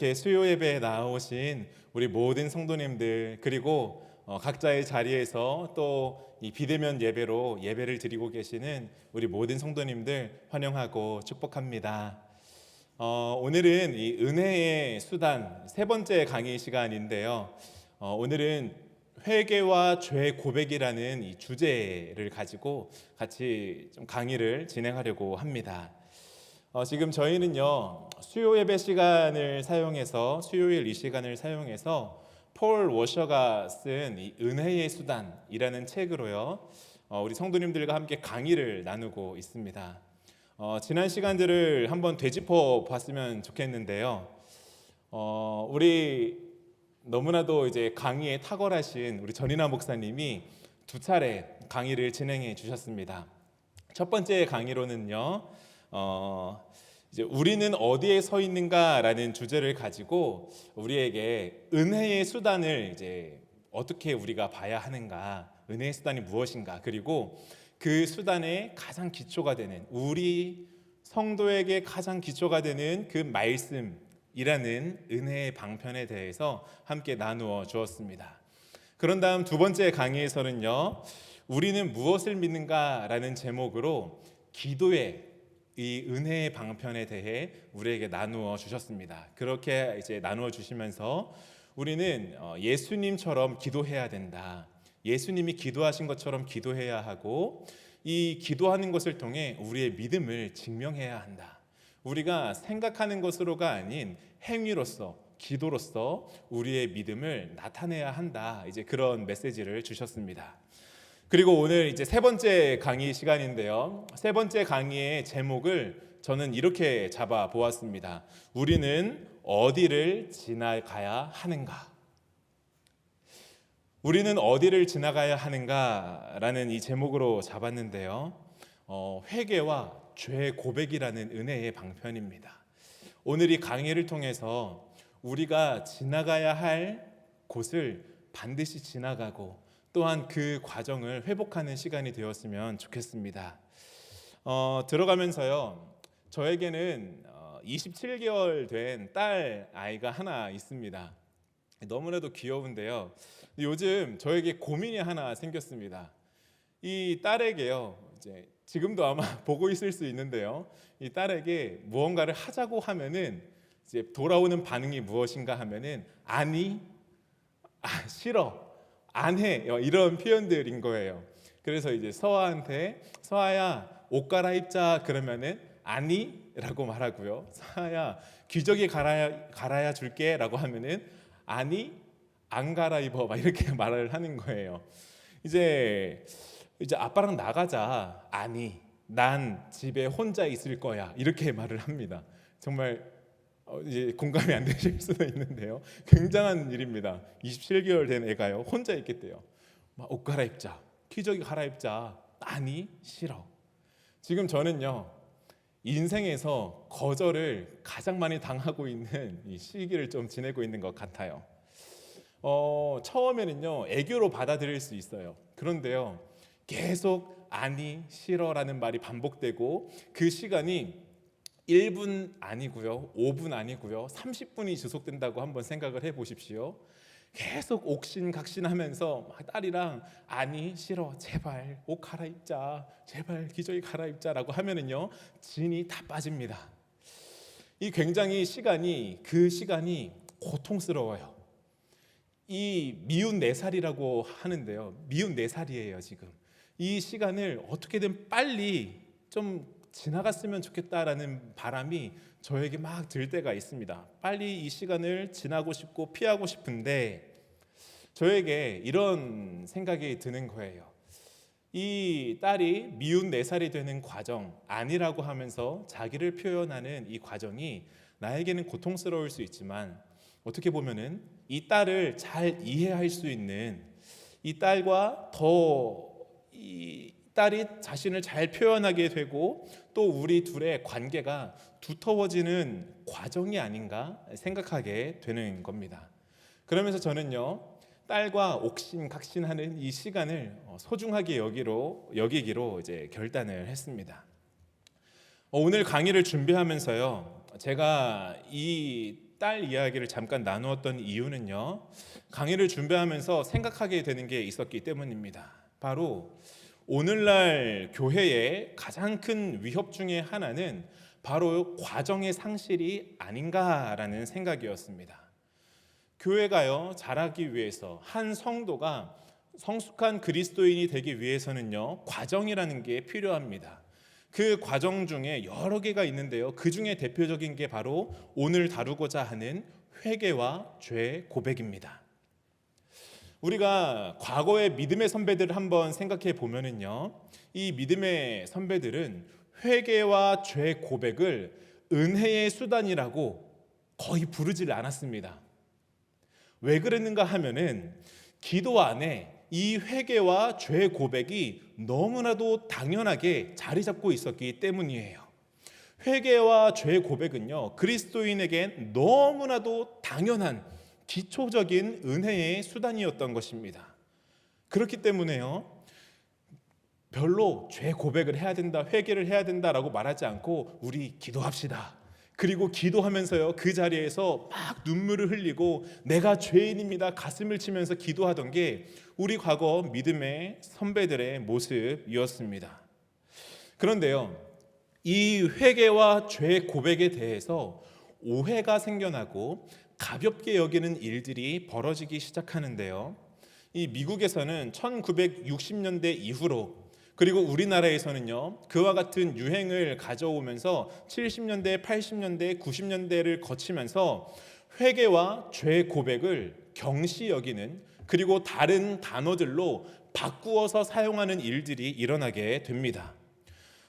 이렇게 수요 예배에 나오신 우리 모든 성도님들, 그리고 각자의 자리에서 또 이 비대면 예배로 예배를 드리고 계시는 우리 모든 성도님들 환영하고 축복합니다. 오늘은 이 은혜의 수단 세 번째 강의 시간인데요. 오늘은 회개와 죄 고백이라는 이 주제를 가지고 같이 좀 강의를 진행하려고 합니다. 지금 저희는요, 수요 예배 시간을 사용해서, 수요일 이 시간을 사용해서 폴 워셔가 쓴 이 은혜의 수단이라는 책으로요, 우리 성도님들과 함께 강의를 나누고 있습니다. 지난 시간들을 한번 되짚어 봤으면 좋겠는데요. 우리 너무나도 이제 강의에 탁월하신 우리 전인아 목사님이 두 차례 강의를 진행해 주셨습니다. 첫 번째 강의로는요, 이제 우리는 어디에 서 있는가라는 주제를 가지고 우리에게 은혜의 수단을 이제 어떻게 우리가 봐야 하는가, 은혜의 수단이 무엇인가, 그리고 그 수단의 가장 기초가 되는, 우리 성도에게 가장 기초가 되는 그 말씀이라는 은혜의 방편에 대해서 함께 나누어 주었습니다. 그런 다음 두 번째 강의에서는요, 우리는 무엇을 믿는가라는 제목으로 기도의 이 은혜의 방편에 대해 우리에게 나누어 주셨습니다. 그렇게 이제 나누어 주시면서 우리는 예수님처럼 기도해야 된다. 예수님이 기도하신 것처럼 기도해야 하고, 이 기도하는 것을 통해 우리의 믿음을 증명해야 한다. 우리가 생각하는 것으로가 아닌 행위로서, 기도로서 우리의 믿음을 나타내야 한다. 이제 그런 메시지를 주셨습니다. 그리고 오늘 이제 세 번째 강의 시간인데요. 세 번째 강의의 제목을 저는 이렇게 잡아 보았습니다. 우리는 어디를 지나가야 하는가? 우리는 어디를 지나가야 하는가라는 이 제목으로 잡았는데요. 회개와 죄 고백이라는 은혜의 방편입니다. 오늘 이 강의를 통해서 우리가 지나가야 할 곳을 반드시 지나가고, 또한 그 과정을 회복하는 시간이 되었으면 좋겠습니다. 들어가면서요, 저에게는 27개월 된 딸 아이가 하나 있습니다. 너무나도 귀여운데요. 요즘 저에게 고민이 하나 생겼습니다. 이 딸에게요, 이제 지금도 아마 보고 있을 수 있는데요, 이 딸에게 무언가를 하자고 하면은 이제 돌아오는 반응이 무엇인가 하면은 아니, 싫어, 안 해, 이런 표현들인 거예요. 그래서 이제 서아한테 서아야 옷 갈아입자 그러면은 아니라고 말하고요. 서아야 기저귀 갈아야 줄게라고 하면은 아니, 안 갈아입어, 막 이렇게 말을 하는 거예요. 이제 아빠랑 나가자. 아니, 난 집에 혼자 있을 거야. 이렇게 말을 합니다. 정말 이제 공감이 안 되실 수도 있는데요, 굉장한 일입니다. 27개월 된 애가요, 혼자 있겠대요. 막 옷 갈아입자, 기저귀 갈아입자. 아니, 싫어. 지금 저는요, 인생에서 거절을 가장 많이 당하고 있는 이 시기를 좀 지내고 있는 것 같아요. 처음에는요, 애교로 받아들일 수 있어요. 그런데요, 계속 아니, 싫어라는 말이 반복되고, 그 시간이 1분 아니고요, 5분 아니고요, 30분이 지속된다고 한번 생각을 해보십시오. 계속 옥신각신하면서 딸이랑 아니, 싫어, 제발 옷 갈아입자, 제발 기저귀 갈아입자라고 하면은요, 진이 다 빠집니다. 이 굉장히 그 시간이 고통스러워요. 이 미운 4살이라고 하는데요, 미운 4살이에요 지금. 이 시간을 어떻게든 빨리 좀 지나갔으면 좋겠다라는 바람이 저에게 막 들 때가 있습니다. 빨리 이 시간을 지나고 싶고 피하고 싶은데, 저에게 이런 생각이 드는 거예요. 이 딸이 미운 4살이 되는 과정, 아니라고 하면서 자기를 표현하는 이 과정이 나에게는 고통스러울 수 있지만, 어떻게 보면은 이 딸을 잘 이해할 수 있는, 이 딸과 이 딸이 자신을 잘 표현하게 되고, 또 우리 둘의 관계가 두터워지는 과정이 아닌가 생각하게 되는 겁니다. 그러면서 저는요, 딸과 옥신각신하는 이 시간을 소중하게 여기기로 이제 결단을 했습니다. 오늘 강의를 준비하면서요, 제가 이 딸 이야기를 잠깐 나누었던 이유는요, 강의를 준비하면서 생각하게 되는 게 있었기 때문입니다. 바로 오늘날 교회의 가장 큰 위협 중에 하나는 바로 과정의 상실이 아닌가라는 생각이었습니다. 교회가요, 자라기 위해서, 한 성도가 성숙한 그리스도인이 되기 위해서는요, 과정이라는 게 필요합니다. 그 과정 중에 여러 개가 있는데요, 그 중에 대표적인 게 바로 오늘 다루고자 하는 회개와 죄 고백입니다. 우리가 과거의 믿음의 선배들을 한번 생각해 보면은요, 이 믿음의 선배들은 회개와 죄 고백을 은혜의 수단이라고 거의 부르질 않았습니다. 왜 그랬는가 하면은 기도 안에 이 회개와 죄 고백이 너무나도 당연하게 자리 잡고 있었기 때문이에요. 회개와 죄 고백은요, 그리스도인에겐 너무나도 당연한 기초적인 은혜의 수단이었던 것입니다. 그렇기 때문에요, 별로 죄 고백을 해야 된다, 회개를 해야 된다라고 말하지 않고 우리 기도합시다. 그리고 기도하면서요, 그 자리에서 막 눈물을 흘리고 내가 죄인입니다 가슴을 치면서 기도하던 게 우리 과거 믿음의 선배들의 모습이었습니다. 그런데요, 이 회개와 죄 고백에 대해서 오해가 생겨나고 가볍게 여기는 일들이 벌어지기 시작하는데요, 이 미국에서는 1960년대 이후로, 그리고 우리나라에서는요, 그와 같은 유행을 가져오면서 70년대, 80년대, 90년대를 거치면서 회개와 죄 고백을 경시 여기는, 그리고 다른 단어들로 바꾸어서 사용하는 일들이 일어나게 됩니다.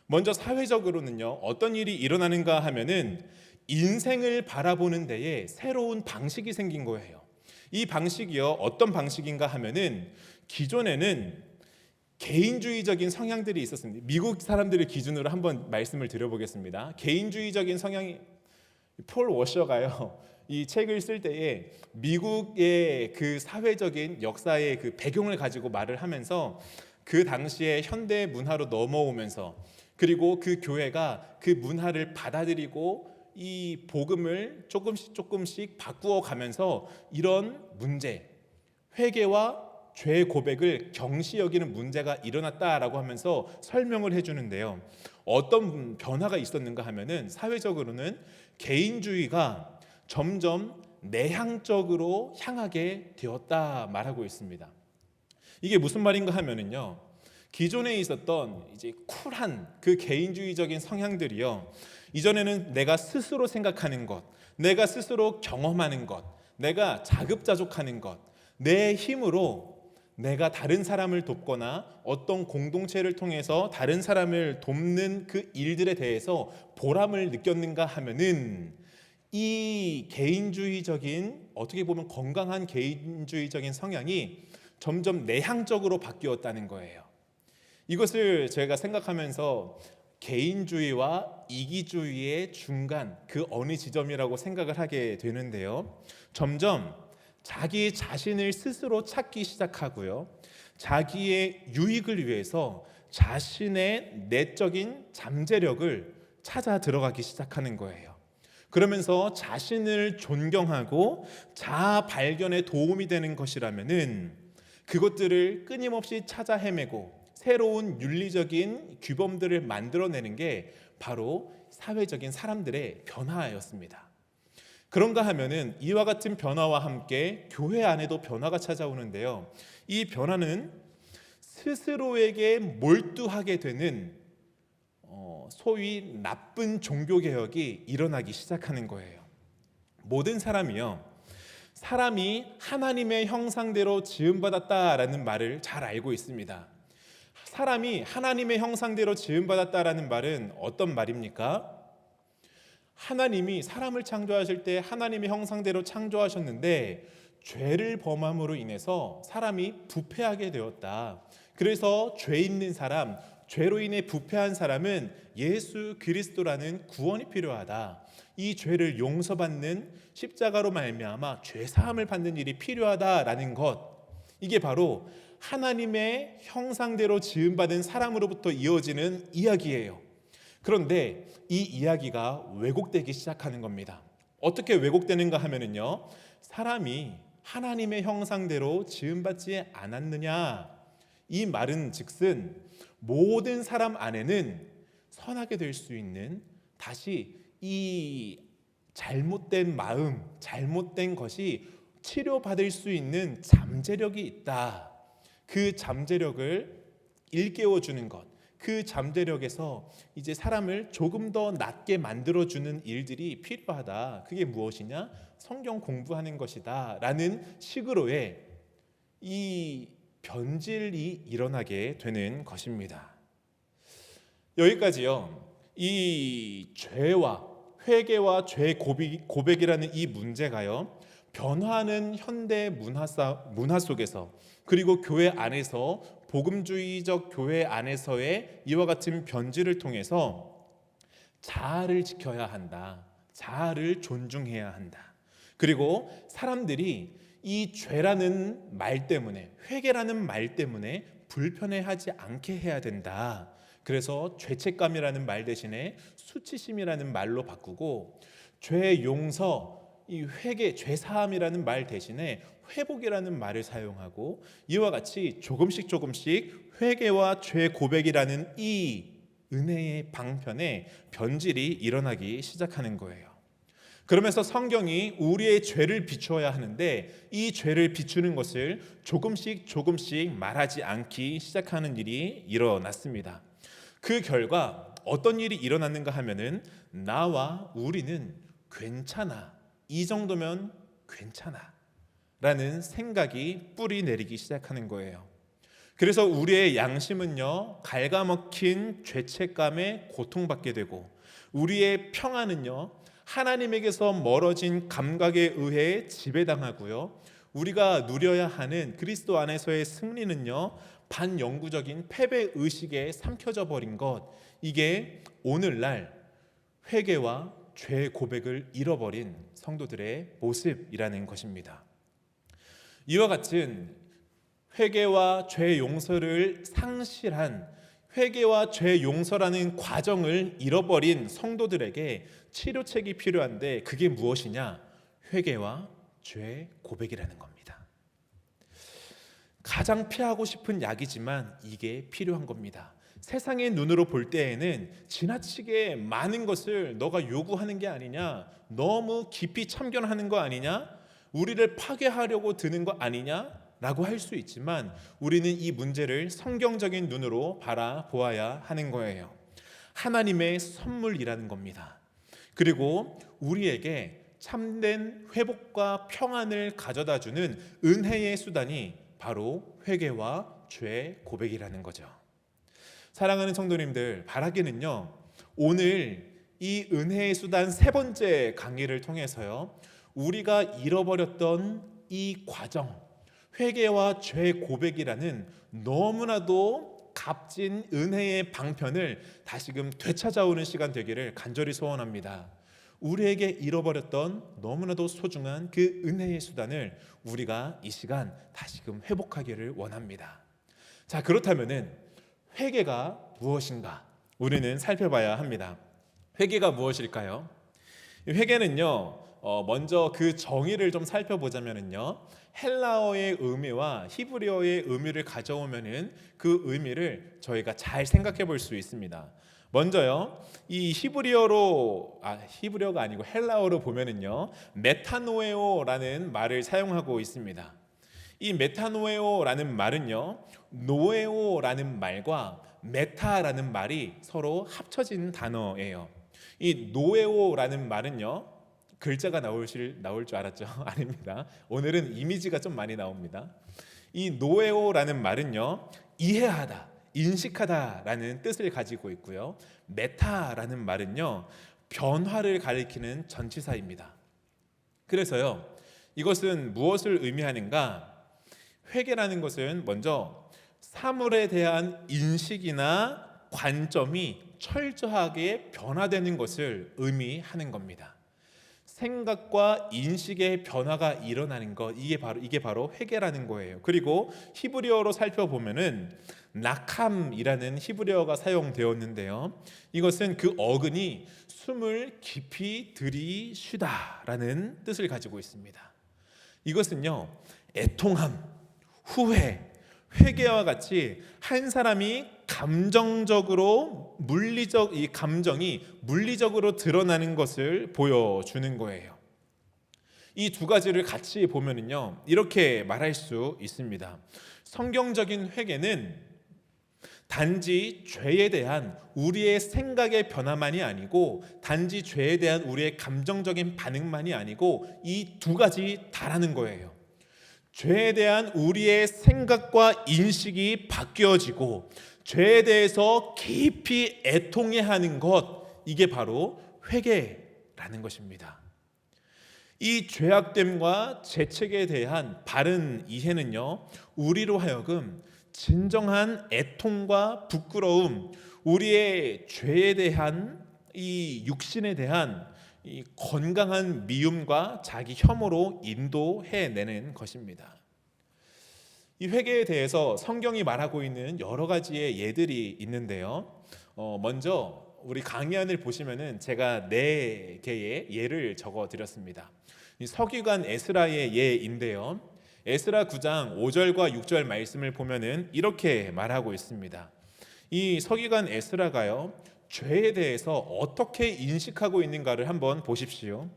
먼저 사회적으로는요, 어떤 일이 일어나는가 하면은 인생을 바라보는 데에 새로운 방식이 생긴 거예요. 이 방식이요, 어떤 방식인가 하면은 기존에는 개인주의적인 성향들이 있었습니다. 미국 사람들을 기준으로 한번 말씀을 드려보겠습니다. 개인주의적인 성향이, 폴 워셔가요, 이 책을 쓸 때에 미국의 그 사회적인 역사의 그 배경을 가지고 말을 하면서 그 당시에 현대 문화로 넘어오면서, 그리고 그 교회가 그 문화를 받아들이고 이 복음을 조금씩 바꾸어 가면서 이런 문제, 회개와 죄 고백을 경시 여기는 문제가 일어났다라고 하면서 설명을 해주는데요, 어떤 변화가 있었는가 하면은 사회적으로는 개인주의가 점점 내향적으로 향하게 되었다 말하고 있습니다. 이게 무슨 말인가 하면은요, 기존에 있었던 이제 쿨한 그 개인주의적인 성향들이요, 이전에는 내가 스스로 생각하는 것, 내가 스스로 경험하는 것, 내가 자급자족하는 것, 내 힘으로 내가 다른 사람을 돕거나 어떤 공동체를 통해서 다른 사람을 돕는 그 일들에 대해서 보람을 느꼈는가 하면은 이 개인주의적인, 어떻게 보면 건강한 개인주의적인 성향이 점점 내향적으로 바뀌었다는 거예요. 이것을 제가 생각하면서 개인주의와 이기주의의 중간, 그 어느 지점이라고 생각을 하게 되는데요, 점점 자기 자신을 스스로 찾기 시작하고요, 자기의 유익을 위해서 자신의 내적인 잠재력을 찾아 들어가기 시작하는 거예요. 그러면서 자신을 존경하고 자아 발견에 도움이 되는 것이라면은 그것들을 끊임없이 찾아 헤매고 새로운 윤리적인 규범들을 만들어내는 게 바로 사회적인 사람들의 변화였습니다. 그런가 하면은 이와 같은 변화와 함께 교회 안에도 변화가 찾아오는데요, 이 변화는 스스로에게 몰두하게 되는 소위 나쁜 종교개혁이 일어나기 시작하는 거예요. 모든 사람이요, 사람이 하나님의 형상대로 지음받았다라는 말을 잘 알고 있습니다. 사람이 하나님의 형상대로 지음받았다라는 말은 어떤 말입니까? 하나님이 사람을 창조하실 때 하나님의 형상대로 창조하셨는데 죄를 범함으로 인해서 사람이 부패하게 되었다. 그래서 죄 있는 사람, 죄로 인해 부패한 사람은 예수 그리스도라는 구원이 필요하다. 이 죄를 용서받는 십자가로 말미암아 죄 사함을 받는 일이 필요하다라는 것, 이게 바로 하나님의 형상대로 지음받은 사람으로부터 이어지는 이야기예요. 그런데 이 이야기가 왜곡되기 시작하는 겁니다. 어떻게 왜곡되는가 하면은요, 사람이 하나님의 형상대로 지음받지 않았느냐, 이 말은 즉슨 모든 사람 안에는 선하게 될 수 있는, 다시 이 잘못된 마음, 잘못된 것이 치료받을 수 있는 잠재력이 있다. 그 잠재력을 일깨워주는 것, 그 잠재력에서 이제 사람을 조금 더 낫게 만들어주는 일들이 필요하다. 그게 무엇이냐? 성경 공부하는 것이다 라는 식으로의 이 변질이 일어나게 되는 것입니다. 여기까지요. 이 죄와 회개와 죄 고백이라는 이 문제가요, 변화하는 현대 문화 속에서, 그리고 교회 안에서, 복음주의적 교회 안에서의 이와 같은 변질을 통해서 자아를 지켜야 한다, 자아를 존중해야 한다, 그리고 사람들이 이 죄라는 말 때문에, 회개라는 말 때문에 불편해하지 않게 해야 된다. 그래서 죄책감이라는 말 대신에 수치심이라는 말로 바꾸고, 죄 용서, 이 회개, 죄 사함이라는 말 대신에 회복이라는 말을 사용하고, 이와 같이 조금씩 회개와 죄 고백이라는 이 은혜의 방편에 변질이 일어나기 시작하는 거예요. 그러면서 성경이 우리의 죄를 비추어야 하는데, 이 죄를 비추는 것을 조금씩 말하지 않기 시작하는 일이 일어났습니다. 그 결과 어떤 일이 일어났는가 하면은, 나와 우리는 괜찮아, 이 정도면 괜찮아 라는 생각이 뿌리 내리기 시작하는 거예요. 그래서 우리의 양심은요, 갉아먹힌 죄책감에 고통받게 되고, 우리의 평안은요, 하나님에게서 멀어진 감각에 의해 지배당하고요, 우리가 누려야 하는 그리스도 안에서의 승리는요, 반영구적인 패배 의식에 삼켜져 버린 것, 이게 오늘날 회개와 죄 고백을 잃어버린 성도들의 모습이라는 것입니다. 이와 같은 회개와 죄 용서를 상실한, 회개와 죄 용서라는 과정을 잃어버린 성도들에게 치료책이 필요한데, 그게 무엇이냐? 회개와 죄 고백이라는 겁니다. 가장 피하고 싶은 약이지만 이게 필요한 겁니다. 세상의 눈으로 볼 때에는 지나치게 많은 것을 너가 요구하는 게 아니냐, 너무 깊이 참견하는 거 아니냐, 우리를 파괴하려고 드는 거 아니냐 라고 할 수 있지만, 우리는 이 문제를 성경적인 눈으로 바라보아야 하는 거예요. 하나님의 선물이라는 겁니다. 그리고 우리에게 참된 회복과 평안을 가져다주는 은혜의 수단이 바로 회개와 죄 고백이라는 거죠. 사랑하는 성도님들, 바라기는요, 오늘 이 은혜의 수단 세 번째 강의를 통해서요, 우리가 잃어버렸던 이 과정, 회개와 죄 고백이라는 너무나도 값진 은혜의 방편을 다시금 되찾아오는 시간 되기를 간절히 소원합니다. 우리에게 잃어버렸던 너무나도 소중한 그 은혜의 수단을 우리가 이 시간 다시금 회복하기를 원합니다. 자, 그렇다면은 회개가 무엇인가? 우리는 살펴봐야 합니다. 회개가 무엇일까요? 회개는요, 먼저 그 정의를 좀 살펴보자면요, 헬라어의 의미와 히브리어의 의미를 가져오면은 그 의미를 저희가 잘 생각해 볼 수 있습니다. 먼저요, 이 히브리어가 아니고 헬라어로 보면은요, 메타노에오라는 말을 사용하고 있습니다. 이 메타노에오라는 말은요, 노에오라는 말과 메타라는 말이 서로 합쳐진 단어예요. 이 노에오라는 말은요, 글자가 나올 줄 알았죠? 아닙니다. 오늘은 이미지가 좀 많이 나옵니다. 이 노에오라는 말은요, 이해하다, 인식하다라는 뜻을 가지고 있고요, 메타라는 말은요, 변화를 가리키는 전치사입니다. 그래서요, 이것은 무엇을 의미하는가? 회개라는 것은 먼저 사물에 대한 인식이나 관점이 철저하게 변화되는 것을 의미하는 겁니다. 생각과 인식의 변화가 일어나는 것, 이게 바로 회개라는 거예요. 그리고 히브리어로 살펴보면은 낙함이라는 히브리어가 사용되었는데요. 이것은 그 어근이 숨을 깊이 들이쉬다라는 뜻을 가지고 있습니다. 이것은요, 애통함, 후회, 회개와 같이 한 사람이 이 감정이 물리적으로 드러나는 것을 보여주는 거예요. 이 두 가지를 같이 보면은요, 이렇게 말할 수 있습니다. 성경적인 회개는 단지 죄에 대한 우리의 생각의 변화만이 아니고, 단지 죄에 대한 우리의 감정적인 반응만이 아니고, 이 두 가지 다라는 거예요. 죄에 대한 우리의 생각과 인식이 바뀌어지고, 죄에 대해서 깊이 애통해하는 것, 이게 바로 회개라는 것입니다. 이 죄악됨과 죄책에 대한 바른 이해는요, 우리로 하여금 진정한 애통과 부끄러움, 우리의 죄에 대한 이 육신에 대한 이 건강한 미움과 자기 혐오로 인도해내는 것입니다. 이 회개에 대해서 성경이 말하고 있는 여러 가지의 예들이 있는데요. 먼저 우리 강의안을 보시면은 제가 4개의 예를 적어드렸습니다. 이 서기관 에스라의 예인데요. 에스라 9장 5절과 6절 말씀을 보면은 이렇게 말하고 있습니다. 이 서기관 에스라가요, 죄에 대해서 어떻게 인식하고 있는가를 한번 보십시오.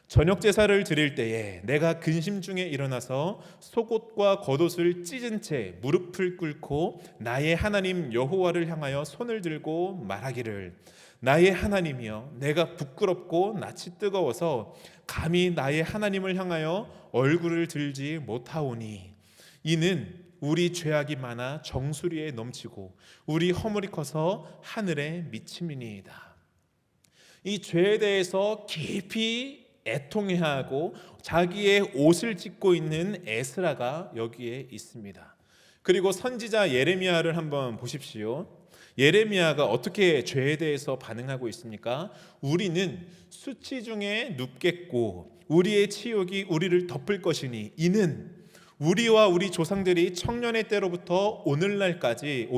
저녁 제사를 드릴 때에 내가 근심 중에 일어나서 속옷과 겉옷을 찢은 채 무릎을 꿇고 나의 하나님 여호와를 향하여 손을 들고 말하기를, 나의 하나님이여, 내가 부끄럽고 낯이 뜨거워서 감히 나의 하나님을 향하여 얼굴을 들지 못하오니, 이는 우리 죄악이 많아 정수리에 넘치고 우리 허물이 커서 하늘에 미침이니이다. 이 죄에 대해서 깊이 애통해하고 자기의 옷을 찢고 있는 에스라가 여기에 있습니다. 그리고 선지자 예레미야를 한번 보십시오. 예레미야가 어떻게 죄에 대해서 반응하고 있습니까? 우리는 수치 중에 눕겠고 우리의 치욕이 우리를 덮을 것이니, 이는 우리와 우리 조상들이 청년의 때로부터 오늘까지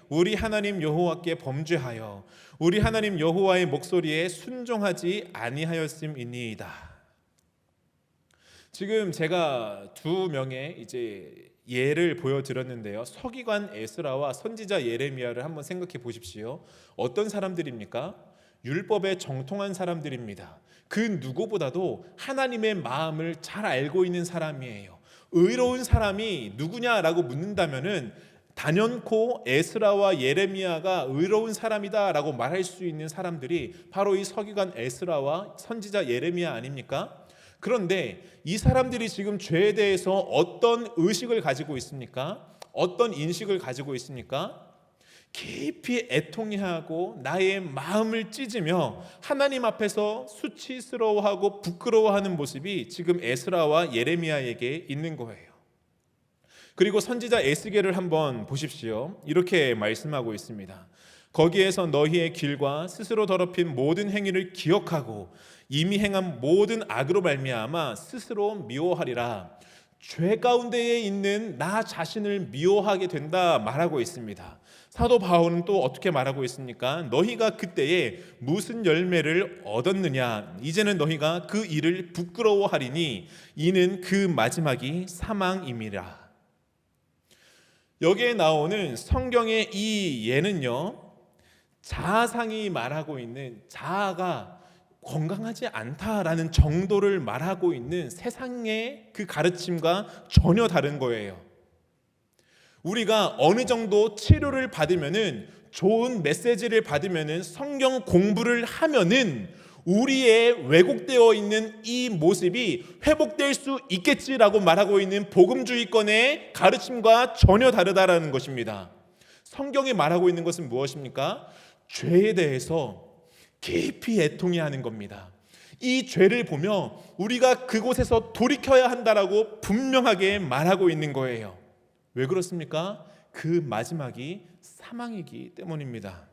우리 하나님 여호와께 범죄하여 우리 하나님 여호와의 목소리에 순종하지 아니하였음이니이다. 지금 제가 2명의 이제 예를 보여드렸는데요. 서기관 에스라와 선지자 예레미야를 한번 생각해 보십시오. 어떤 사람들입니까? 율법에 정통한 사람들입니다. 그 누구보다도 하나님의 마음을 잘 알고 있는 사람이에요. 의로운 사람이 누구냐라고 묻는다면은 단연코 에스라와 예레미야가 의로운 사람이다라고 말할 수 있는 사람들이 바로 이 서기관 에스라와 선지자 예레미야 아닙니까? 그런데 이 사람들이 지금 죄에 대해서 어떤 의식을 가지고 있습니까? 어떤 인식을 가지고 있습니까? 깊이 애통해하고 나의 마음을 찢으며 하나님 앞에서 수치스러워하고 부끄러워하는 모습이 지금 에스라와 예레미야에게 있는 거예요. 그리고 선지자 에스겔을 한번 보십시오. 이렇게 말씀하고 있습니다. 거기에서 너희의 길과 스스로 더럽힌 모든 행위를 기억하고 이미 행한 모든 악으로 말미암아 스스로 미워하리라. 죄 가운데에 있는 나 자신을 미워하게 된다 말하고 있습니다. 사도 바울은 또 어떻게 말하고 있습니까? 너희가 그때에 무슨 열매를 얻었느냐? 이제는 너희가 그 일을 부끄러워하리니 이는 그 마지막이 사망임이라. 여기에 나오는 성경의 이 예는요, 자아상이 말하고 있는, 자아가 건강하지 않다라는 정도를 말하고 있는 세상의 그 가르침과 전혀 다른 거예요. 우리가 어느 정도 치료를 받으면은, 좋은 메시지를 받으면은, 성경 공부를 하면은 우리의 왜곡되어 있는 이 모습이 회복될 수 있겠지라고 말하고 있는 복음주의권의 가르침과 전혀 다르다라는 것입니다. 성경이 말하고 있는 것은 무엇입니까? 죄에 대해서 깊이 애통해야 하는 겁니다. 이 죄를 보며 우리가 그곳에서 돌이켜야 한다라고 분명하게 말하고 있는 거예요. 왜 그렇습니까? 그 마지막이 사망이기 때문입니다.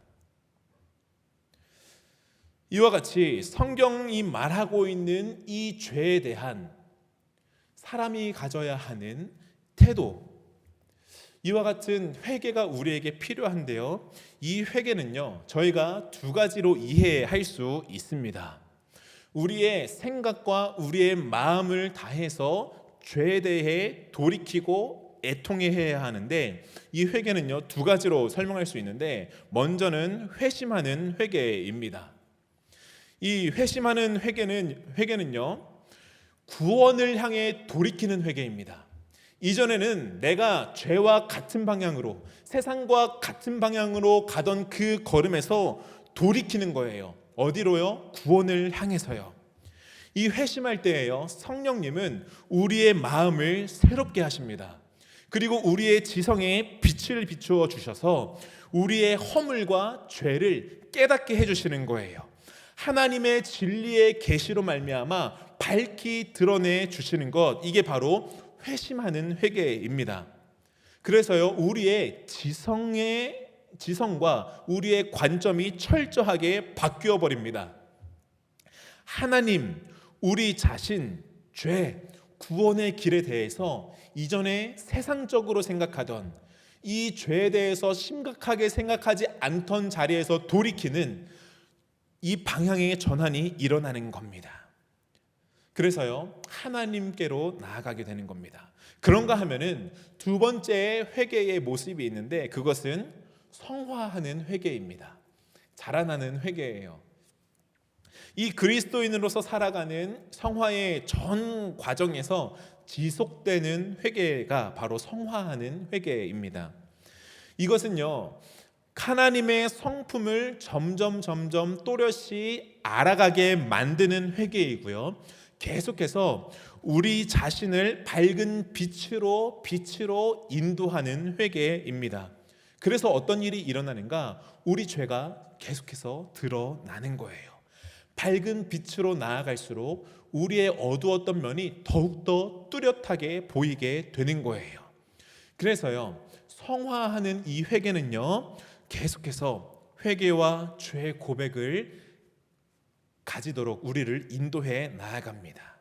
이와 같이 성경이 말하고 있는 이 죄에 대한 사람이 가져야 하는 태도, 이와 같은 회개가 우리에게 필요한데요. 이 회개는요, 저희가 두 가지로 이해할 수 있습니다. 우리의 생각과 우리의 마음을 다해서 죄에 대해 돌이키고 애통해야 하는데, 이 회개는요 두 가지로 설명할 수 있는데, 먼저는 회심하는 회개입니다. 이 회심하는 회개는요 구원을 향해 돌이키는 회개입니다. 이전에는 내가 죄와 같은 방향으로, 세상과 같은 방향으로 가던 그 걸음에서 돌이키는 거예요. 어디로요? 구원을 향해서요. 이 회심할 때에요, 성령님은 우리의 마음을 새롭게 하십니다. 그리고 우리의 지성에 빛을 비추어 주셔서 우리의 허물과 죄를 깨닫게 해주시는 거예요. 하나님의 진리의 계시로 말미암아 밝히 드러내 주시는 것, 이게 바로 회심하는 회개입니다. 그래서요, 우리의 지성과 우리의 관점이 철저하게 바뀌어 버립니다. 하나님, 우리 자신, 죄, 구원의 길에 대해서 이전에 세상적으로 생각하던 이 죄에 대해서 심각하게 생각하지 않던 자리에서 돌이키는 이 방향의 전환이 일어나는 겁니다. 그래서요, 하나님께로 나아가게 되는 겁니다. 그런가 하면은 두 번째 회개의 모습이 있는데, 그것은 성화하는 회개입니다. 자라나는 회개예요. 이 그리스도인으로서 살아가는 성화의 전 과정에서 지속되는 회개가 바로 성화하는 회개입니다. 이것은요, 하나님의 성품을 점점 또렷이 알아가게 만드는 회개이고요, 계속해서 우리 자신을 밝은 빛으로 인도하는 회개입니다. 그래서 어떤 일이 일어나는가? 우리 죄가 계속해서 드러나는 거예요. 밝은 빛으로 나아갈수록 우리의 어두웠던 면이 더욱더 뚜렷하게 보이게 되는 거예요. 그래서요, 성화하는 이 회개는요, 계속해서 회개와 죄 고백을 가지도록 우리를 인도해 나아갑니다.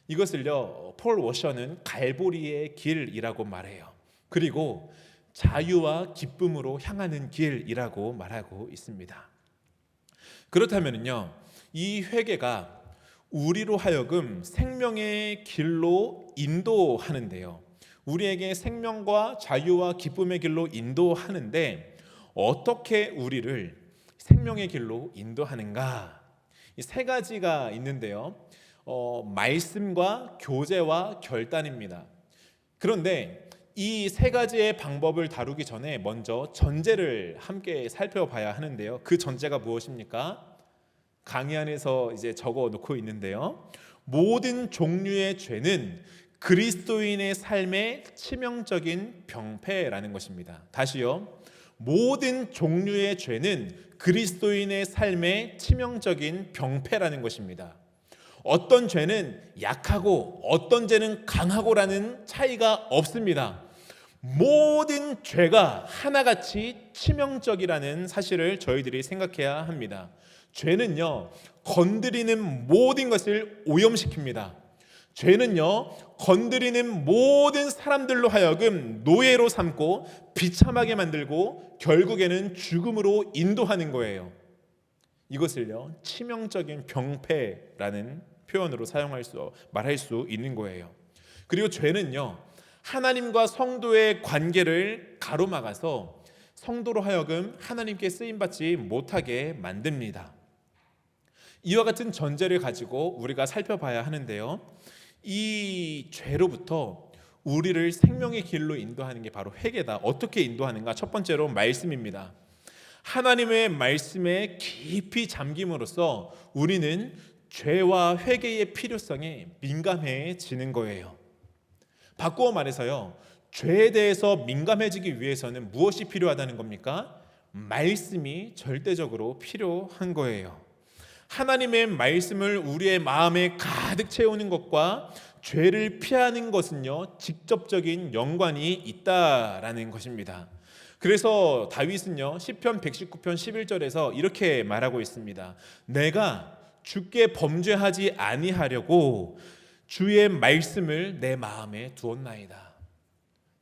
이것을요, 폴 워셔는 갈보리의 길이라고 말해요. 그리고 자유와 기쁨으로 향하는 길이라고 말하고 있습니다. 그렇다면요, 이 회개가 우리로 하여금 생명의 길로 인도하는데요, 우리에게 생명과 자유와 기쁨의 길로 인도하는데, 어떻게 우리를 생명의 길로 인도하는가? 이 세 가지가 있는데요, 말씀과 교제와 결단입니다. 그런데 이 세 가지의 방법을 다루기 전에 먼저 전제를 함께 살펴봐야 하는데요, 그 전제가 무엇입니까? 강의 안에서 이제 적어 놓고 있는데요, 모든 종류의 죄는 그리스도인의 삶의 치명적인 병폐라는 것입니다. 다시요, 모든 종류의 죄는 그리스도인의 삶의 치명적인 병폐라는 것입니다. 어떤 죄는 약하고 어떤 죄는 강하고라는 차이가 없습니다. 모든 죄가 하나같이 치명적이라는 사실을 저희들이 생각해야 합니다. 죄는요, 건드리는 모든 것을 오염시킵니다. 죄는요, 건드리는 모든 사람들로 하여금 노예로 삼고 비참하게 만들고 결국에는 죽음으로 인도하는 거예요. 이것을요, 치명적인 병폐라는 표현으로 말할 수 있는 거예요. 그리고 죄는요, 하나님과 성도의 관계를 가로막아서 성도로 하여금 하나님께 쓰임받지 못하게 만듭니다. 이와 같은 전제를 가지고 우리가 살펴봐야 하는데요, 이 죄로부터 우리를 생명의 길로 인도하는 게 바로 회개다. 어떻게 인도하는가? 첫 번째로 말씀입니다. 하나님의 말씀에 깊이 잠김으로써 우리는 죄와 회개의 필요성에 민감해지는 거예요. 바꾸어 말해서요, 죄에 대해서 민감해지기 위해서는 무엇이 필요하다는 겁니까? 말씀이 절대적으로 필요한 거예요. 하나님의 말씀을 우리의 마음에 가득 채우는 것과 죄를 피하는 것은요, 직접적인 연관이 있다라는 것입니다. 그래서 다윗은요 시편 119편 11절에서 이렇게 말하고 있습니다. 내가 주께 범죄하지 아니하려고 주의 말씀을 내 마음에 두었나이다.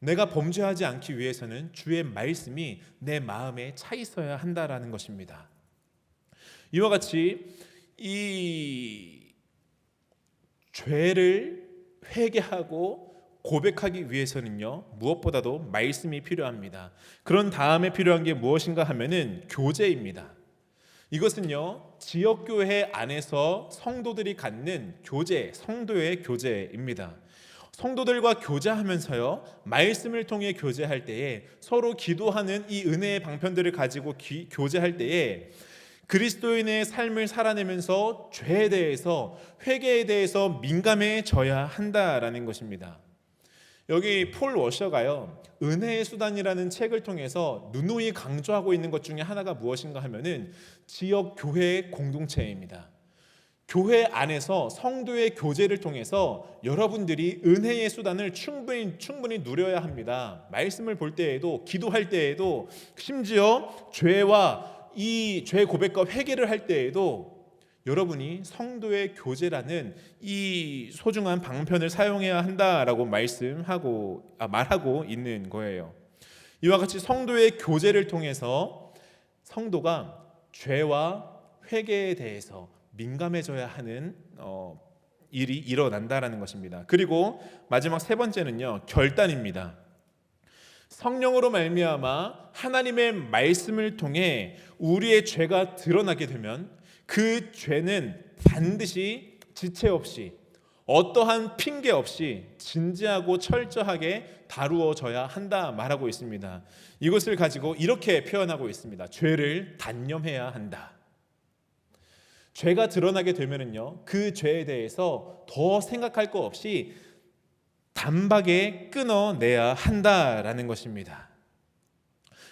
내가 범죄하지 않기 위해서는 주의 말씀이 내 마음에 차 있어야 한다라는 것입니다. 이와 같이 이 죄를 회개하고 고백하기 위해서는요 무엇보다도 말씀이 필요합니다. 그런 다음에 필요한 게 무엇인가 하면은 교제입니다. 이것은요 지역교회 안에서 성도들이 갖는 교제, 성도의 교제입니다. 성도들과 교제하면서요 말씀을 통해 교제할 때에 서로 기도하는 이 은혜의 방편들을 가지고 교제할 때에 그리스도인의 삶을 살아내면서 죄에 대해서, 회개에 대해서 민감해져야 한다라는 것입니다. 여기 폴 워셔가요 은혜의 수단이라는 책을 통해서 누누이 강조하고 있는 것 중에 하나가 무엇인가 하면은 지역 교회 공동체입니다. 교회 안에서 성도의 교제를 통해서 여러분들이 은혜의 수단을 충분히 누려야 합니다. 말씀을 볼 때에도, 기도할 때에도, 심지어 이 죄 고백과 회개를 할 때에도 여러분이 성도의 교제라는 이 소중한 방편을 사용해야 한다라고 말하고 있는 거예요. 이와 같이 성도의 교제를 통해서 성도가 죄와 회개에 대해서 민감해져야 하는 일이 일어난다라는 것입니다. 그리고 마지막 세 번째는요 결단입니다. 성령으로 말미암아 하나님의 말씀을 통해 우리의 죄가 드러나게 되면 그 죄는 반드시 지체 없이 어떠한 핑계 없이 진지하고 철저하게 다루어져야 한다 말하고 있습니다. 이것을 가지고 이렇게 표현하고 있습니다. 죄를 단념해야 한다. 죄가 드러나게 되면은요 그 죄에 대해서 더 생각할 거 없이 단박에 끊어내야 한다라는 것입니다.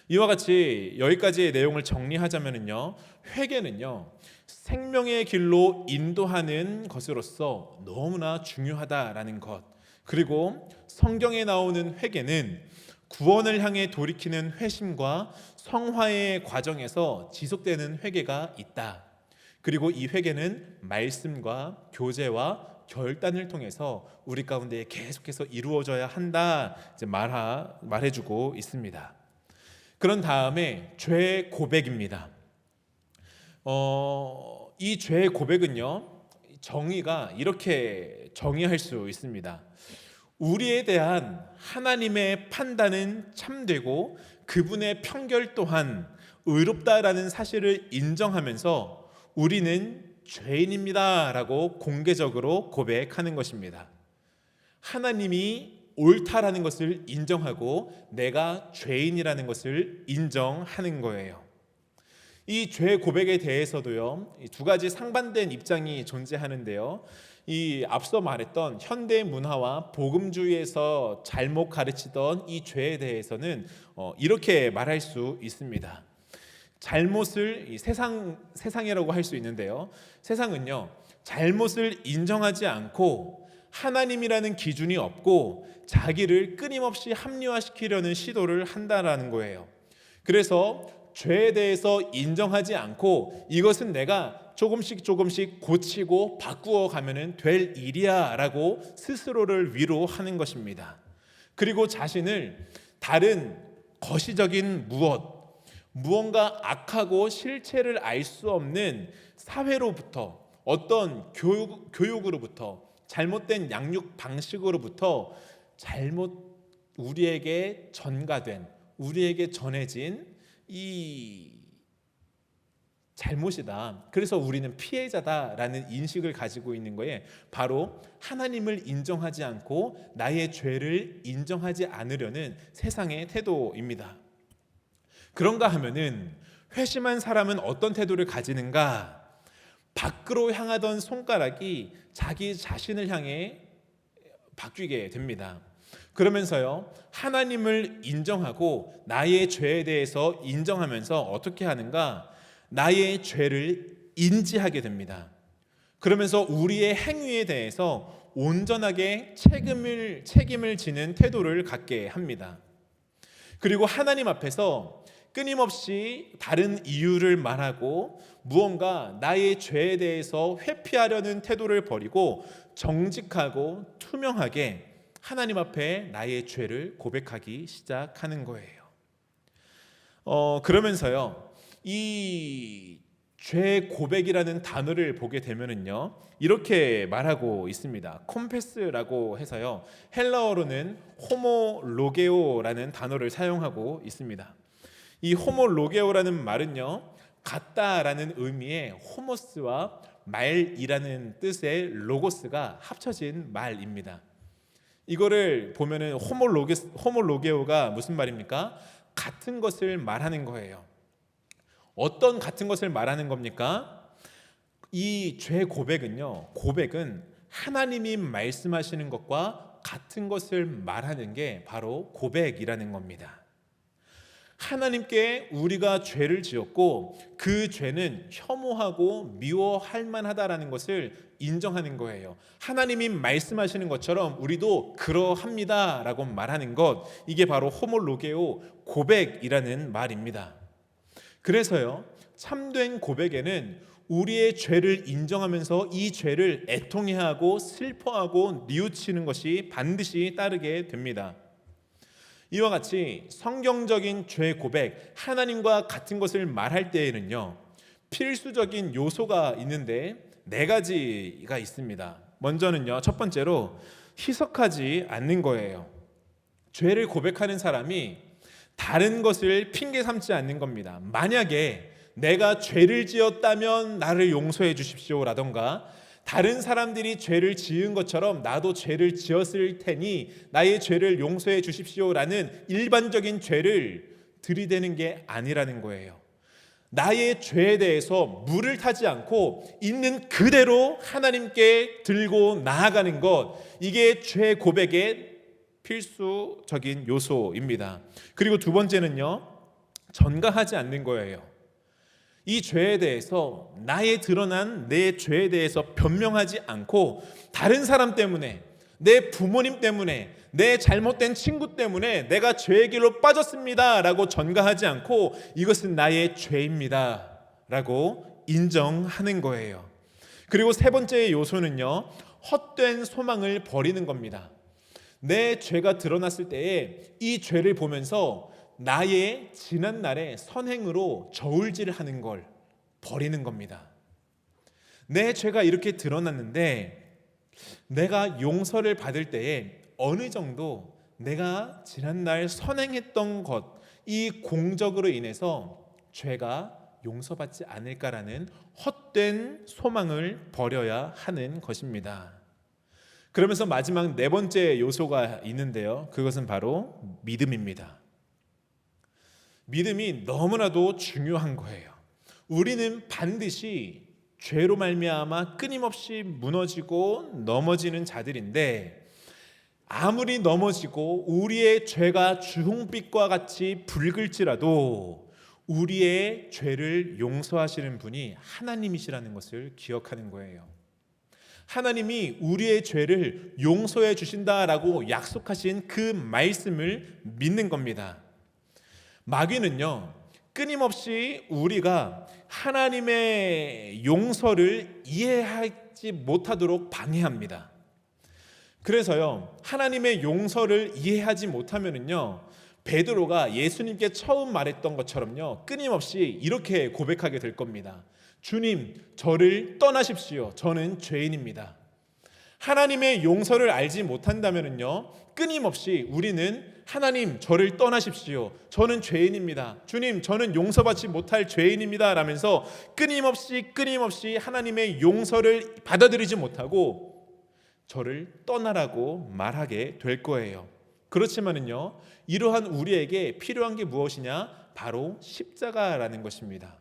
이와 같이 여기까지의 내용을 정리하자면요 회개는요 생명의 길로 인도하는 것으로서 너무나 중요하다라는 것, 그리고 성경에 나오는 회개는 구원을 향해 돌이키는 회심과 성화의 과정에서 지속되는 회개가 있다. 그리고 이 회개는 말씀과 교제와 결단을 통해서 우리 가운데 계속해서 이루어져야 한다 말해주고 있습니다. 그런 다음에 죄 고백입니다. 이 죄 고백은요 정의가 이렇게 정의할 수 있습니다. 우리에 대한 하나님의 판단은 참되고 그분의 판결 또한 의롭다라는 사실을 인정하면서 우리는 죄인입니다 라고 공개적으로 고백하는 것입니다. 하나님이 옳다라는 것을 인정하고 내가 죄인이라는 것을 인정하는 거예요. 이 죄 고백에 대해서도요 두 가지 상반된 입장이 존재하는데요, 이 앞서 말했던 현대 문화와 복음주의에서 잘못 가르치던 이 죄에 대해서는 이렇게 말할 수 있습니다. 잘못을 세상이라고 할 수 있는데요, 세상은요 잘못을 인정하지 않고 하나님이라는 기준이 없고 자기를 끊임없이 합리화시키려는 시도를 한다라는 거예요. 그래서 죄에 대해서 인정하지 않고 이것은 내가 조금씩 고치고 바꾸어 가면 될 일이야 라고 스스로를 위로하는 것입니다. 그리고 자신을 다른 거시적인 무언가 악하고 실체를 알 수 없는 사회로부터, 어떤 교육으로부터, 잘못된 양육 방식으로부터 우리에게 전가된, 우리에게 전해진 이 잘못이다. 그래서 우리는 피해자다라는 인식을 가지고 있는 거에 바로 하나님을 인정하지 않고 나의 죄를 인정하지 않으려는 세상의 태도입니다. 그런가 하면은 회심한 사람은 어떤 태도를 가지는가? 밖으로 향하던 손가락이 자기 자신을 향해 바뀌게 됩니다. 그러면서요 하나님을 인정하고 나의 죄에 대해서 인정하면서 어떻게 하는가? 나의 죄를 인지하게 됩니다. 그러면서 우리의 행위에 대해서 온전하게 책임을 지는 태도를 갖게 합니다. 그리고 하나님 앞에서 끊임없이 다른 이유를 말하고 무언가 나의 죄에 대해서 회피하려는 태도를 버리고 정직하고 투명하게 하나님 앞에 나의 죄를 고백하기 시작하는 거예요. 그러면서요, 이 죄 고백이라는 단어를 보게 되면은요, 이렇게 말하고 있습니다. 콤페스라고 해서요, 헬라어로는 호모로게오라는 단어를 사용하고 있습니다. 이 호모로게오라는 말은요, 같다라는 의미의 호모스와 말이라는 뜻의 로고스가 합쳐진 말입니다. 이거를 보면은 호모로게오가 무슨 말입니까? 같은 것을 말하는 거예요. 어떤 같은 것을 말하는 겁니까? 이 죄 고백은 하나님이 말씀하시는 것과 같은 것을 말하는 게 바로 고백이라는 겁니다. 하나님께 우리가 죄를 지었고 그 죄는 혐오하고 미워할 만하다라는 것을 인정하는 거예요. 하나님이 말씀하시는 것처럼 우리도 그러합니다라고 말하는 것, 이게 바로 호모로게오 고백이라는 말입니다. 그래서요, 참된 고백에는 우리의 죄를 인정하면서 이 죄를 애통해하고 슬퍼하고 뉘우치는 것이 반드시 따르게 됩니다. 이와 같이 성경적인 죄 고백, 하나님과 같은 것을 말할 때에는요, 필수적인 요소가 있는데 4가지가 있습니다. 먼저는요, 첫 번째로 희석하지 않는 거예요. 죄를 고백하는 사람이 다른 것을 핑계 삼지 않는 겁니다. 만약에 내가 죄를 지었다면 나를 용서해 주십시오 라던가, 다른 사람들이 죄를 지은 것처럼 나도 죄를 지었을 테니 나의 죄를 용서해 주십시오 라는 일반적인 죄를 들이대는 게 아니라는 거예요. 나의 죄에 대해서 물을 타지 않고 있는 그대로 하나님께 들고 나아가는 것, 이게 죄 고백의 필수적인 요소입니다. 그리고 두 번째는요, 전가하지 않는 거예요. 이 죄에 대해서 나의 드러난 내 죄에 대해서 변명하지 않고 다른 사람 때문에, 내 부모님 때문에, 내 잘못된 친구 때문에 내가 죄의 길로 빠졌습니다 라고 전가하지 않고 이것은 나의 죄입니다 라고 인정하는 거예요. 그리고 세 번째 요소는요, 헛된 소망을 버리는 겁니다. 내 죄가 드러났을 때에 이 죄를 보면서 나의 지난 날의 선행으로 저울질하는 걸 버리는 겁니다. 내 죄가 이렇게 드러났는데 내가 용서를 받을 때에 어느 정도 내가 지난날 선행했던 것, 이 공적으로 인해서 죄가 용서받지 않을까라는 헛된 소망을 버려야 하는 것입니다. 그러면서 마지막 4번째 요소가 있는데요, 그것은 바로 믿음입니다. 믿음이 너무나도 중요한 거예요. 우리는 반드시 죄로 말미암아 끊임없이 무너지고 넘어지는 자들인데, 아무리 넘어지고 우리의 죄가 주홍빛과 같이 붉을지라도 우리의 죄를 용서하시는 분이 하나님이시라는 것을 기억하는 거예요. 하나님이 우리의 죄를 용서해 주신다라고 약속하신 그 말씀을 믿는 겁니다. 마귀는요, 끊임없이 우리가 하나님의 용서를 이해하지 못하도록 방해합니다. 그래서요, 하나님의 용서를 이해하지 못하면은요, 베드로가 예수님께 처음 말했던 것처럼요, 끊임없이 이렇게 고백하게 될 겁니다. 주님, 저를 떠나십시오. 저는 죄인입니다. 하나님의 용서를 알지 못한다면은요, 끊임없이 우리는 하나님, 저를 떠나십시오. 저는 죄인입니다. 주님, 저는 용서받지 못할 죄인입니다 라면서 끊임없이 하나님의 용서를 받아들이지 못하고 저를 떠나라고 말하게 될 거예요. 그렇지만은요, 이러한 우리에게 필요한 게 무엇이냐? 바로 십자가라는 것입니다.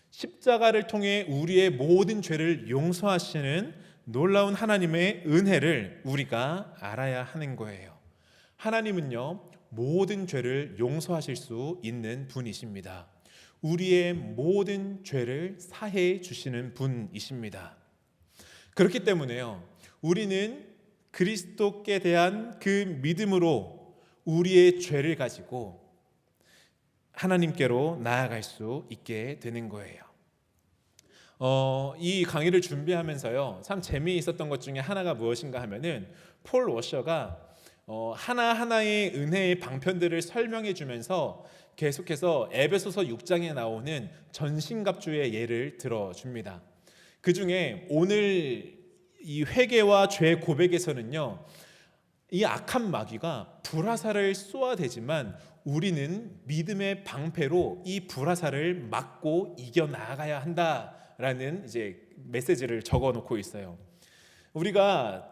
십자가를 통해 우리의 모든 죄를 용서하시는 놀라운 하나님의 은혜를 우리가 알아야 하는 거예요. 하나님은요, 모든 죄를 용서하실 수 있는 분이십니다. 우리의 모든 죄를 사해 주시는 분이십니다. 그렇기 때문에요, 우리는 그리스도께 대한 그 믿음으로 우리의 죄를 가지고 하나님께로 나아갈 수 있게 되는 거예요. 이 강의를 준비하면서요, 참 재미있었던 것 중에 하나가 무엇인가 하면은 폴 워셔가 하나하나의 은혜의 방편들을 설명해 주면서 계속해서 에베소서 6장에 나오는 전신갑주의 예를 들어줍니다. 그 중에 오늘 이 회개와 죄 고백에서는요, 이 악한 마귀가 불화살을 쏘아대지만 우리는 믿음의 방패로 이 불화살을 막고 이겨나가야 한다라는 이제 메시지를 적어놓고 있어요. 우리가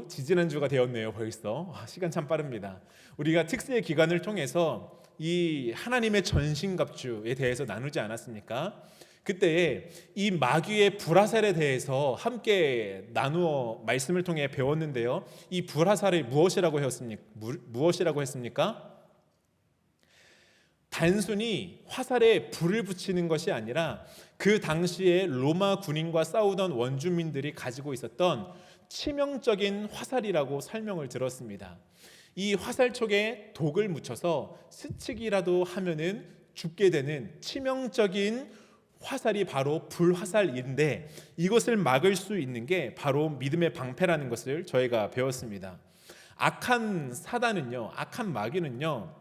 지지난주가 되었네요. 벌써 시간 참 빠릅니다. 우리가 특세 기간을 통해서 이 하나님의 전신갑주에 대해서 나누지 않았습니까? 그때 이 마귀의 불화살에 대해서 함께 나누어 말씀을 통해 배웠는데요, 이 불화살이 무엇이라고 했습니까? 단순히 화살에 불을 붙이는 것이 아니라 그 당시에 로마 군인과 싸우던 원주민들이 가지고 있었던 치명적인 화살이라고 설명을 들었습니다. 이 화살촉에 독을 묻혀서 스치기라도 하면은 죽게 되는 치명적인 화살이 바로 불화살인데, 이것을 막을 수 있는 게 바로 믿음의 방패라는 것을 저희가 배웠습니다. 악한 마귀는요,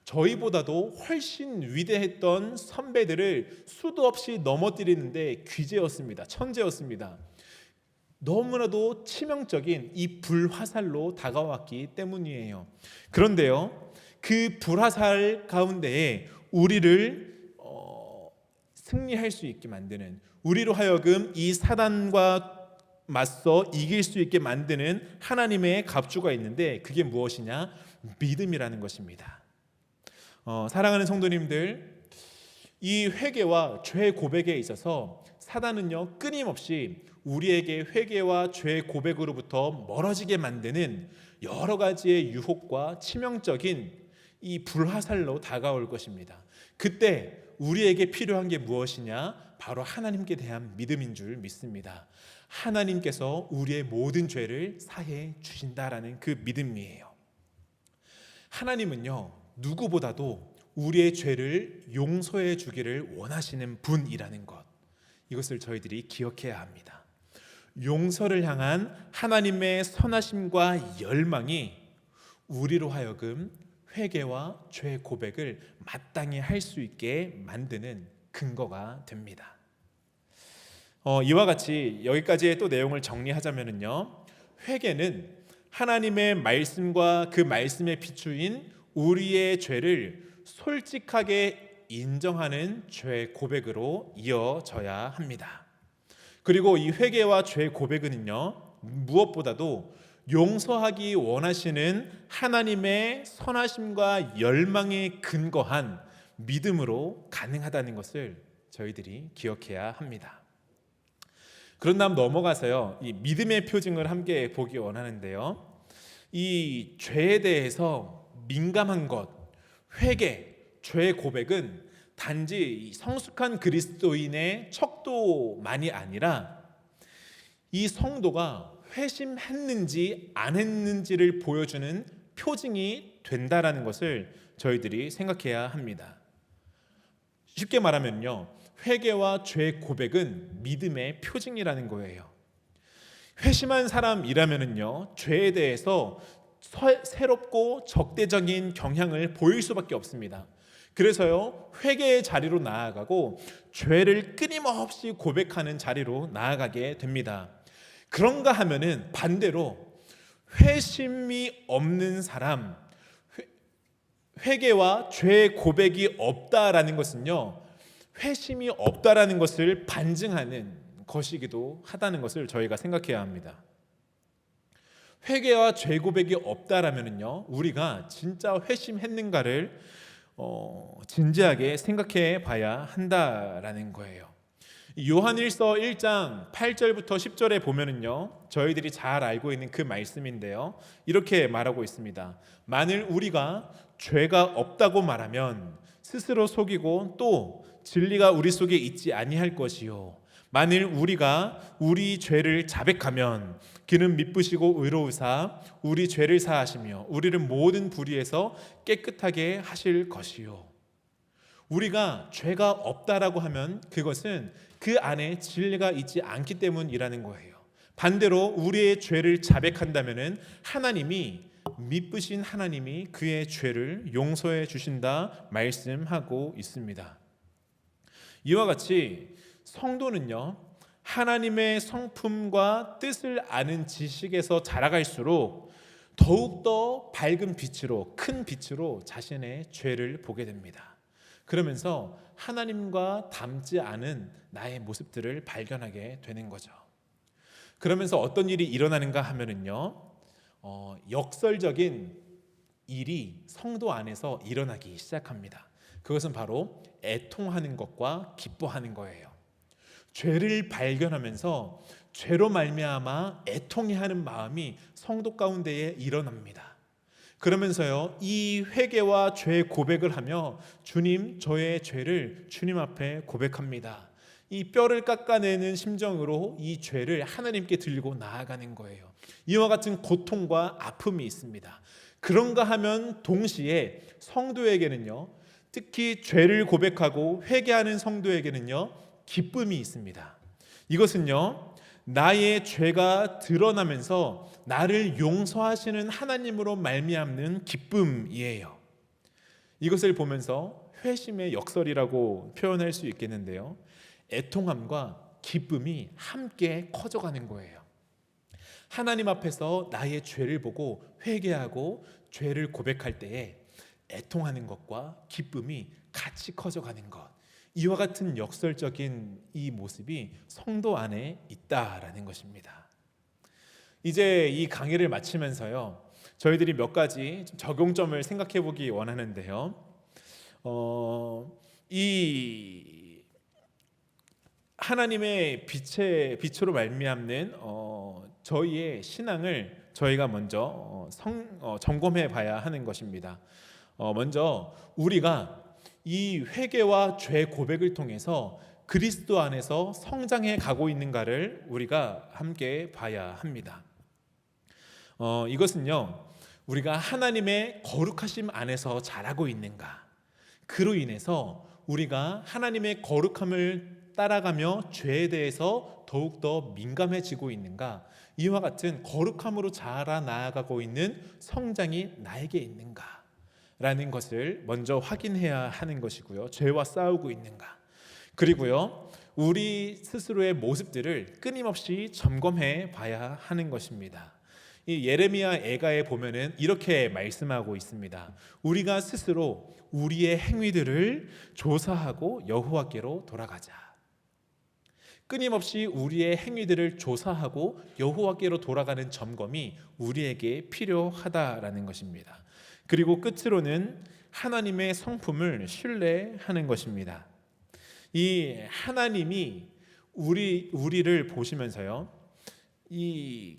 저희보다도 훨씬 위대했던 선배들을 수도 없이 넘어뜨리는데 귀재였습니다. 천재였습니다. 너무나도 치명적인 이 불화살로 다가왔기 때문이에요. 그런데요, 그 불화살 가운데에 우리를 승리할 수 있게 만드는, 우리로 하여금 이 사단과 맞서 이길 수 있게 만드는 하나님의 갑주가 있는데, 그게 무엇이냐? 믿음이라는 것입니다. 사랑하는 성도님들, 이 회개와 죄 고백에 있어서 사단은요, 끊임없이 우리에게 회개와 죄 고백으로부터 멀어지게 만드는 여러 가지의 유혹과 치명적인 이 불화살로 다가올 것입니다. 그때 우리에게 필요한 게 무엇이냐? 바로 하나님께 대한 믿음인 줄 믿습니다. 하나님께서 우리의 모든 죄를 사해 주신다라는 그 믿음이에요. 하나님은요, 누구보다도 우리의 죄를 용서해 주기를 원하시는 분이라는 것, 이것을 저희들이 기억해야 합니다. 용서를 향한 하나님의 선하심과 열망이 우리로 하여금 회개와 죄 고백을 마땅히 할 수 있게 만드는 근거가 됩니다. 이와 같이 여기까지의 또 내용을 정리하자면요, 회개는 하나님의 말씀과 그 말씀에 비추인 우리의 죄를 솔직하게 인정하는 죄 고백으로 이어져야 합니다. 그리고 이 회개와 죄 고백은요, 무엇보다도 용서하기 원하시는 하나님의 선하심과 열망에 근거한 믿음으로 가능하다는 것을 저희들이 기억해야 합니다. 그런 다음 넘어가서요, 이 믿음의 표징을 함께 보기 원하는데요, 이 죄에 대해서 민감한 것, 회개, 죄 고백은 단지 성숙한 그리스도인의 척도만이 아니라 이 성도가 회심했는지 안 했는지를 보여주는 표징이 된다라는 것을 저희들이 생각해야 합니다. 쉽게 말하면요, 회개와 죄 고백은 믿음의 표징이라는 거예요. 회심한 사람이라면요, 죄에 대해서 새롭고 적대적인 경향을 보일 수밖에 없습니다. 그래서요, 회개의 자리로 나아가고 죄를 끊임없이 고백하는 자리로 나아가게 됩니다. 그런가 하면은 반대로 회심이 없는 사람, 회개와 죄 고백이 없다라는 것은요, 회심이 없다라는 것을 반증하는 것이기도 하다는 것을 저희가 생각해야 합니다. 회개와 죄 고백이 없다라면요, 우리가 진짜 회심했는가를 진지하게 생각해 봐야 한다라는 거예요. 요한일서 1장 8절부터 10절에 보면은요, 저희들이 잘 알고 있는 그 말씀인데요, 이렇게 말하고 있습니다. 만일 우리가 죄가 없다고 말하면 스스로 속이고 또 진리가 우리 속에 있지 아니할 것이요, 만일 우리가 우리 죄를 자백하면 그는 미쁘시고 의로우사 우리 죄를 사하시며 우리를 모든 불의에서 깨끗하게 하실 것이요. 우리가 죄가 없다라고 하면 그것은 그 안에 진리가 있지 않기 때문이라는 거예요. 반대로 우리의 죄를 자백한다면은 하나님이 미쁘신 하나님이 그의 죄를 용서해 주신다 말씀하고 있습니다. 이와 같이 성도는요, 하나님의 성품과 뜻을 아는 지식에서 자라갈수록 더욱더 밝은 빛으로, 큰 빛으로 자신의 죄를 보게 됩니다. 그러면서 하나님과 닮지 않은 나의 모습들을 발견하게 되는 거죠. 그러면서 어떤 일이 일어나는가 하면은요, 역설적인 일이 성도 안에서 일어나기 시작합니다. 그것은 바로 애통하는 것과 기뻐하는 거예요. 죄를 발견하면서 죄로 말미암아 애통해하는 마음이 성도 가운데에 일어납니다. 그러면서요, 이 회개와 죄 고백을 하며 주님, 저의 죄를 주님 앞에 고백합니다. 이 뼈를 깎아내는 심정으로 이 죄를 하나님께 들고 나아가는 거예요. 이와 같은 고통과 아픔이 있습니다. 그런가 하면 동시에 성도에게는요, 특히 죄를 고백하고 회개하는 성도에게는요, 기쁨이 있습니다. 이것은요, 나의 죄가 드러나면서 나를 용서하시는 하나님으로 말미암는 기쁨이에요. 이것을 보면서 회심의 역설이라고 표현할 수 있겠는데요, 애통함과 기쁨이 함께 커져가는 거예요. 하나님 앞에서 나의 죄를 보고 회개하고 죄를 고백할 때에 애통하는 것과 기쁨이 같이 커져가는 것, 이와 같은 역설적인 이 모습이 성도 안에 있다라는 것입니다. 이제 이 강의를 마치면서요, 저희들이 몇 가지 적용점을 생각해 보기 원하는데요, 이 하나님의 빛으로 말미암는 저희의 신앙을 저희가 먼저 점검해 봐야 하는 것입니다. 먼저 우리가 이 회개와 죄 고백을 통해서 그리스도 안에서 성장해 가고 있는가를 우리가 함께 봐야 합니다. 이것은요, 우리가 하나님의 거룩하심 안에서 자라고 있는가, 그로 인해서 우리가 하나님의 거룩함을 따라가며 죄에 대해서 더욱더 민감해지고 있는가, 이와 같은 거룩함으로 자라나가고 있는 성장이 나에게 있는가 라는 것을 먼저 확인해야 하는 것이고요. 죄와 싸우고 있는가, 그리고요, 우리 스스로의 모습들을 끊임없이 점검해 봐야 하는 것입니다. 이 예레미야 애가에 보면은 이렇게 말씀하고 있습니다. 우리가 스스로 우리의 행위들을 조사하고 여호와께로 돌아가자. 끊임없이 우리의 행위들을 조사하고 여호와께로 돌아가는 점검이 우리에게 필요하다라는 것입니다. 그리고 끝으로는 하나님의 성품을 신뢰하는 것입니다. 이 하나님이 우리를 보시면서요, 이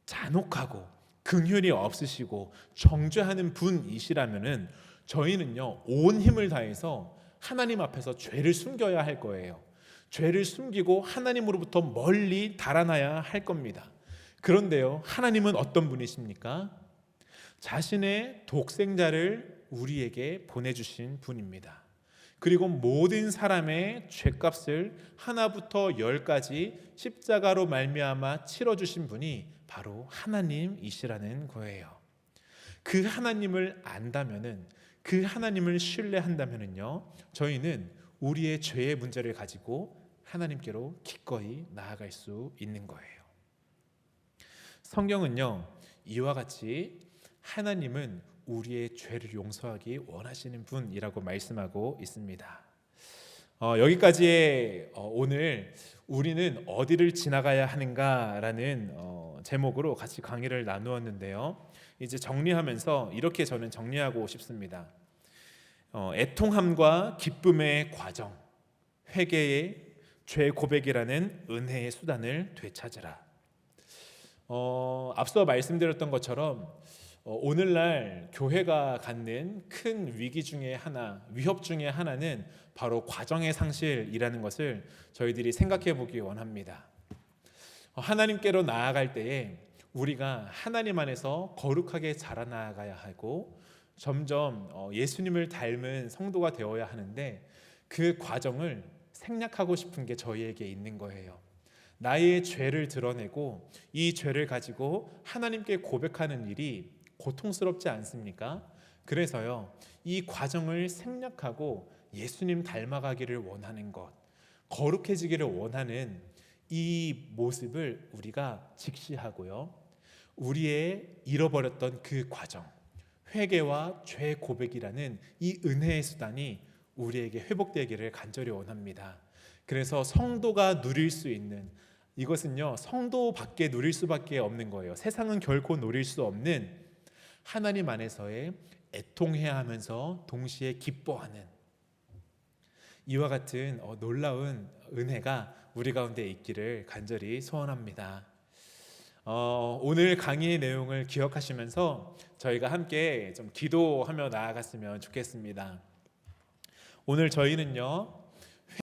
잔혹하고 긍휼이 없으시고 정죄하는 분이시라면은 저희는요, 온 힘을 다해서 하나님 앞에서 죄를 숨겨야 할 거예요. 죄를 숨기고 하나님으로부터 멀리 달아나야 할 겁니다. 그런데요, 하나님은 어떤 분이십니까? 자신의 독생자를 우리에게 보내주신 분입니다. 그리고 모든 사람의 죄값을 하나부터 열까지 십자가로 말미암아 치러주신 분이 바로 하나님이시라는 거예요. 그 하나님을 안다면은, 그 하나님을 신뢰한다면은요, 저희는 우리의 죄의 문제를 가지고 하나님께로 기꺼이 나아갈 수 있는 거예요. 성경은요, 이와 같이 하나님은 우리의 죄를 용서하기 원하시는 분이라고 말씀하고 있습니다. 여기까지의 오늘 우리는 어디를 지나가야 하는가라는 제목으로 같이 강의를 나누었는데요. 이제 정리하면서 이렇게 저는 정리하고 싶습니다. 애통함과 기쁨의 과정, 회개의 죄 고백이라는 은혜의 수단을 되찾으라. 앞서 말씀드렸던 것처럼 오늘날 교회가 갖는 큰 위기 중에 하나, 위협 중에 하나는 바로 과정의 상실이라는 것을 저희들이 생각해 보기 원합니다. 하나님께로 나아갈 때에 우리가 하나님 안에서 거룩하게 자라나가야 하고 점점 예수님을 닮은 성도가 되어야 하는데 그 과정을 생략하고 싶은 게 저희에게 있는 거예요. 나의 죄를 드러내고 이 죄를 가지고 하나님께 고백하는 일이 고통스럽지 않습니까? 그래서요, 이 과정을 생략하고 예수님 닮아가기를 원하는 것, 거룩해지기를 원하는 이 모습을 우리가 직시하고요, 우리의 잃어버렸던 그 과정, 회개와 죄 고백이라는 이 은혜의 수단이 우리에게 회복되기를 간절히 원합니다. 그래서 성도가 누릴 수 있는 이것은요, 성도밖에 누릴 수밖에 없는 거예요. 세상은 결코 누릴 수 없는 하나님 안에서의 애통해야 하면서 동시에 기뻐하는 이와 같은 놀라운 은혜가 우리 가운데 있기를 간절히 소원합니다. 오늘 강의의 내용을 기억하시면서 저희가 함께 좀 기도하며 나아갔으면 좋겠습니다. 오늘 저희는요,